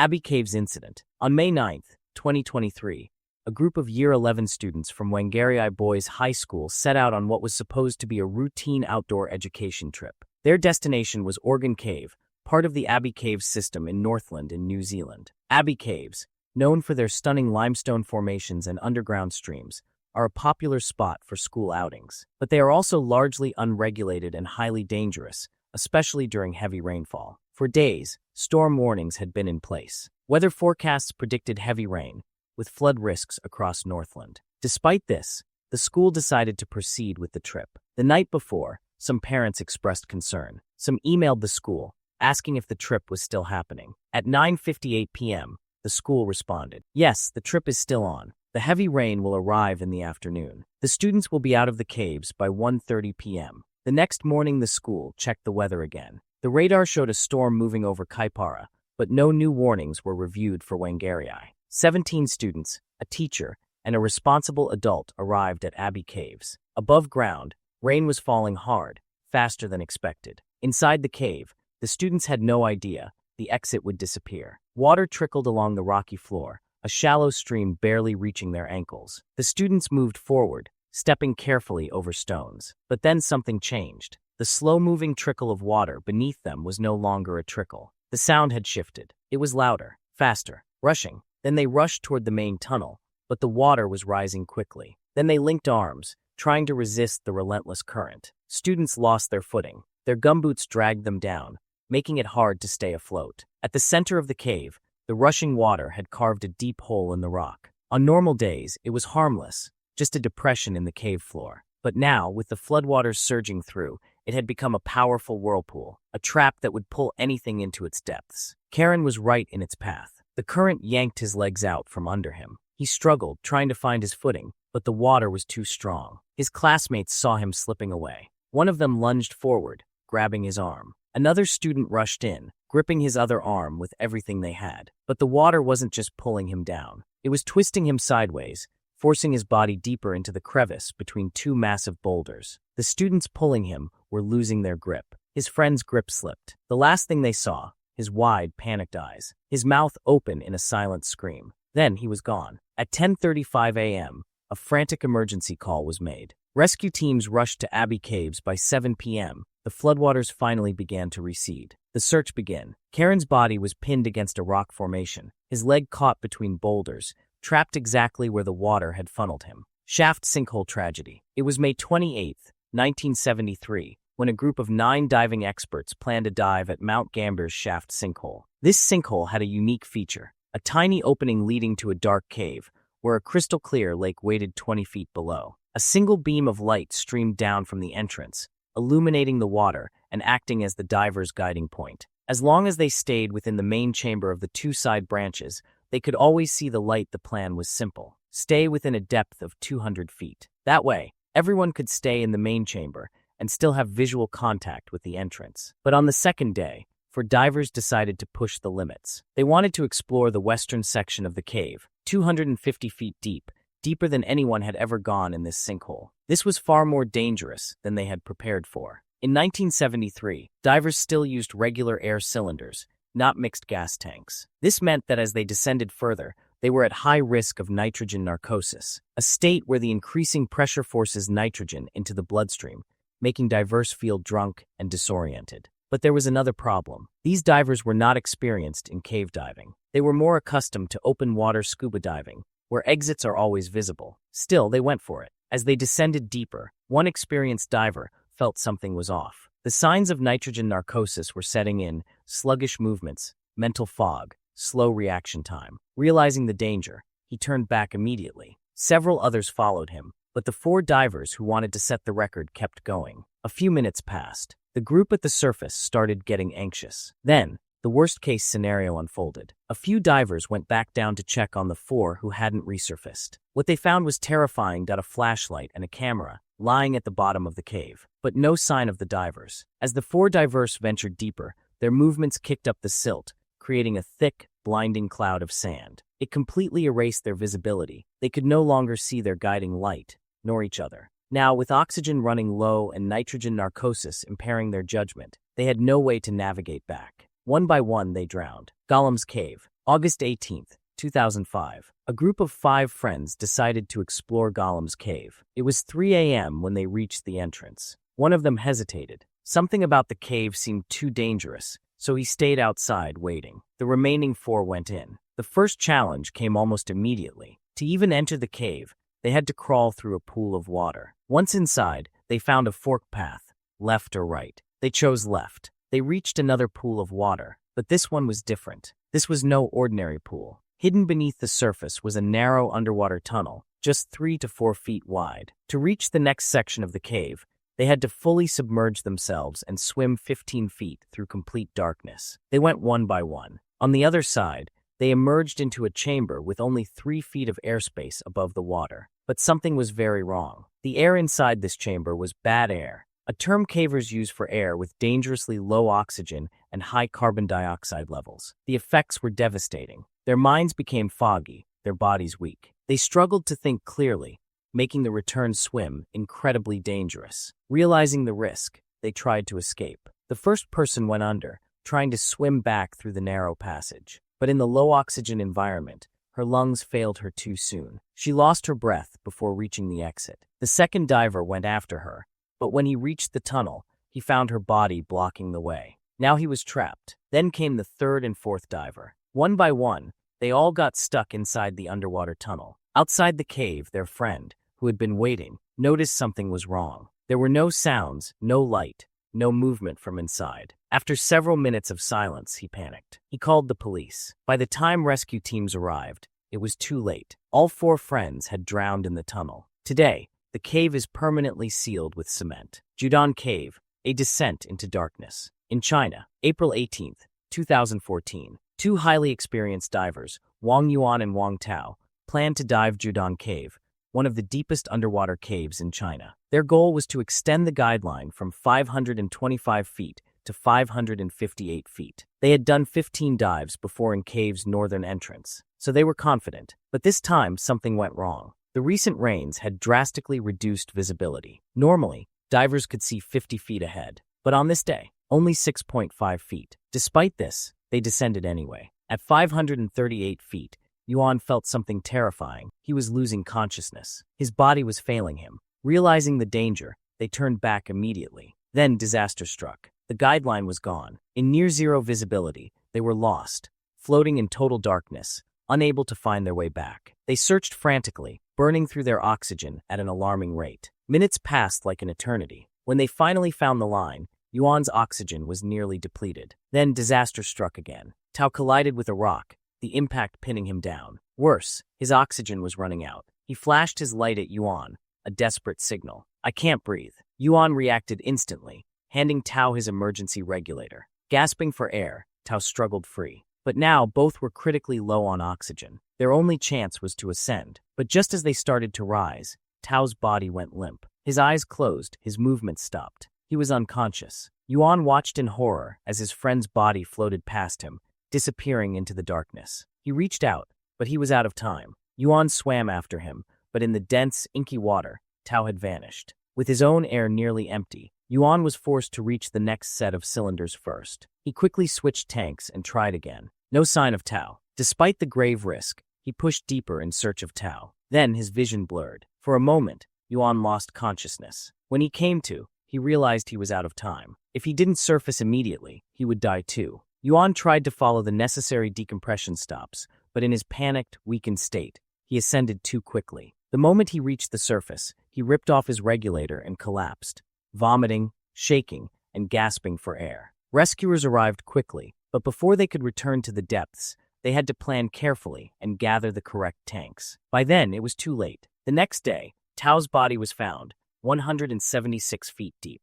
Abbey Caves Incident. On May 9, 2023, a group of Year 11 students from Wangari Boys High School set out on what was supposed to be a routine outdoor education trip. Their destination was Organ Cave, part of the Abbey Caves system in Northland in New Zealand. Abbey Caves, known for their stunning limestone formations and underground streams, are a popular spot for school outings. But they are also largely unregulated and highly dangerous, especially during heavy rainfall. For days, storm warnings had been in place. Weather forecasts predicted heavy rain, with flood risks across Northland. Despite this, the school decided to proceed with the trip. The night before, some parents expressed concern. Some emailed the school, asking if the trip was still happening. At 9:58 p.m., the school responded, "Yes, the trip is still on. The heavy rain will arrive in the afternoon. The students will be out of the caves by 1:30 p.m. The next morning, the school checked the weather again. The radar showed a storm moving over Kaipara, but no new warnings were reviewed for Wangari. 17 students, a teacher, and a responsible adult arrived at Abbey Caves. Above ground, rain was falling hard, faster than expected. Inside the cave, the students had no idea the exit would disappear. Water trickled along the rocky floor, a shallow stream barely reaching their ankles. The students moved forward, stepping carefully over stones. But then something changed. The slow-moving trickle of water beneath them was no longer a trickle. The sound had shifted. It was louder, faster, rushing. Then they rushed toward the main tunnel, but the water was rising quickly. Then they linked arms, trying to resist the relentless current. Students lost their footing. Their gumboots dragged them down, making it hard to stay afloat. At the center of the cave, the rushing water had carved a deep hole in the rock. On normal days, it was harmless, just a depression in the cave floor. But now, with the floodwaters surging through, it had become a powerful whirlpool, a trap that would pull anything into its depths. Karen was right in its path. The current yanked his legs out from under him. He struggled, trying to find his footing, but the water was too strong. His classmates saw him slipping away. One of them lunged forward, grabbing his arm. Another student rushed in, gripping his other arm with everything they had. But the water wasn't just pulling him down. It was twisting him sideways, forcing his body deeper into the crevice between two massive boulders. The students pulling him were losing their grip. His friend's grip slipped. The last thing they saw, his wide, panicked eyes, his mouth open in a silent scream. Then he was gone. At 10:35 a.m., a frantic emergency call was made. Rescue teams rushed to Abbey Caves by 7 p.m. The floodwaters finally began to recede. The search began. Karen's body was pinned against a rock formation, his leg caught between boulders, trapped exactly where the water had funneled him. Shaft Sinkhole Tragedy. It was May 28, 1973, when a group of 9 diving experts planned a dive at Mount Gambier's shaft sinkhole. This sinkhole had a unique feature, a tiny opening leading to a dark cave, where a crystal-clear lake waited 20 feet below. A single beam of light streamed down from the entrance, illuminating the water and acting as the divers' guiding point. As long as they stayed within the main chamber of the 2 side branches, they could always see the light. The plan was simple: stay within a depth of 200 feet. That way, everyone could stay in the main chamber and still have visual contact with the entrance. But on the second day, divers decided to push the limits. They wanted to explore the western section of the cave, 250 feet deep, deeper than anyone had ever gone in this sinkhole. This was far more dangerous than they had prepared for. In 1973, divers still used regular air cylinders, not mixed gas tanks. This meant that as they descended further, they were at high risk of nitrogen narcosis, a state where the increasing pressure forces nitrogen into the bloodstream, making divers feel drunk and disoriented. But there was another problem. These divers were not experienced in cave diving. They were more accustomed to open water scuba diving, where exits are always visible. Still, they went for it. As they descended deeper, one experienced diver felt something was off. The signs of nitrogen narcosis were setting in: sluggish movements, mental fog, slow reaction time. Realizing the danger, he turned back immediately. Several others followed him, but the 4 divers who wanted to set the record kept going. A few minutes passed. The group at the surface started getting anxious. Then, the worst-case scenario unfolded. A few divers went back down to check on the 4 who hadn't resurfaced. What they found was terrifying: a flashlight and a camera lying at the bottom of the cave, but no sign of the divers. As the 4 divers ventured deeper, their movements kicked up the silt, creating a thick, blinding cloud of sand. It completely erased their visibility. They could no longer see their guiding light, nor each other. Now, with oxygen running low and nitrogen narcosis impairing their judgment, they had no way to navigate back. One by one, they drowned. Gollum's cave. August 18th, 2005. A group of 5 friends decided to explore Gollum's cave. It was 3 a.m. when they reached the entrance. One of them hesitated. Something about the cave seemed too dangerous, so he stayed outside waiting. The remaining 4 went in. The first challenge came almost immediately. To even enter the cave, they had to crawl through a pool of water. Once inside, they found a forked path, left or right. They chose left. They reached another pool of water, but this one was different. This was no ordinary pool. Hidden beneath the surface was a narrow underwater tunnel, just 3 to 4 feet wide. To reach the next section of the cave, they had to fully submerge themselves and swim 15 feet through complete darkness. They went one by one. On the other side, they emerged into a chamber with only 3 feet of airspace above the water. But something was very wrong. The air inside this chamber was bad air, a term cavers use for air with dangerously low oxygen and high carbon dioxide levels. The effects were devastating. Their minds became foggy, their bodies weak. They struggled to think clearly, making the return swim incredibly dangerous. Realizing the risk, they tried to escape. The first person went under, trying to swim back through the narrow passage. But in the low-oxygen environment, her lungs failed her too soon. She lost her breath before reaching the exit. The second diver went after her, but when he reached the tunnel, he found her body blocking the way. Now he was trapped. Then came the third and fourth diver. One by one, they all got stuck inside the underwater tunnel. Outside the cave, their friend, who had been waiting, noticed something was wrong. There were no sounds, no light, no movement from inside. After several minutes of silence, he panicked. He called the police. By the time rescue teams arrived, it was too late. All 4 friends had drowned in the tunnel. Today, the cave is permanently sealed with cement. Jiudan Cave, a descent into darkness. In China, April 18th, 2014, 2 highly experienced divers, Wang Yuan and Wang Tao, planned to dive Judon Cave, one of the deepest underwater caves in China. Their goal was to extend the guideline from 525 feet to 558 feet. They had done 15 dives before in cave's northern entrance, so they were confident. But this time, something went wrong. The recent rains had drastically reduced visibility. Normally, divers could see 50 feet ahead, but on this day, only 6.5 feet. Despite this, they descended anyway. At 538 feet, Yuan felt something terrifying. He was losing consciousness. His body was failing him. Realizing the danger, they turned back immediately. Then disaster struck. The guideline was gone. In near-zero visibility, they were lost, floating in total darkness, unable to find their way back. They searched frantically, burning through their oxygen at an alarming rate. Minutes passed like an eternity. When they finally found the line, Yuan's oxygen was nearly depleted. Then disaster struck again. Tao collided with a rock, the impact pinning him down. Worse, his oxygen was running out. He flashed his light at Yuan, a desperate signal. "I can't breathe." Yuan reacted instantly, handing Tao his emergency regulator. Gasping for air, Tao struggled free. But now both were critically low on oxygen. Their only chance was to ascend. But just as they started to rise, Tao's body went limp. His eyes closed, his movements stopped. He was unconscious. Yuan watched in horror as his friend's body floated past him, disappearing into the darkness. He reached out, but he was out of time. Yuan swam after him, but in the dense, inky water, Tao had vanished. With his own air nearly empty, Yuan was forced to reach the next set of cylinders first. He quickly switched tanks and tried again. No sign of Tao. Despite the grave risk, he pushed deeper in search of Tao. Then his vision blurred. For a moment, Yuan lost consciousness. When he came to, he realized he was out of time. If he didn't surface immediately, he would die too. Yuan tried to follow the necessary decompression stops, but in his panicked, weakened state, he ascended too quickly. The moment he reached the surface, he ripped off his regulator and collapsed, vomiting, shaking, and gasping for air. Rescuers arrived quickly, but before they could return to the depths, they had to plan carefully and gather the correct tanks. By then, it was too late. The next day, Tao's body was found, 176 feet deep.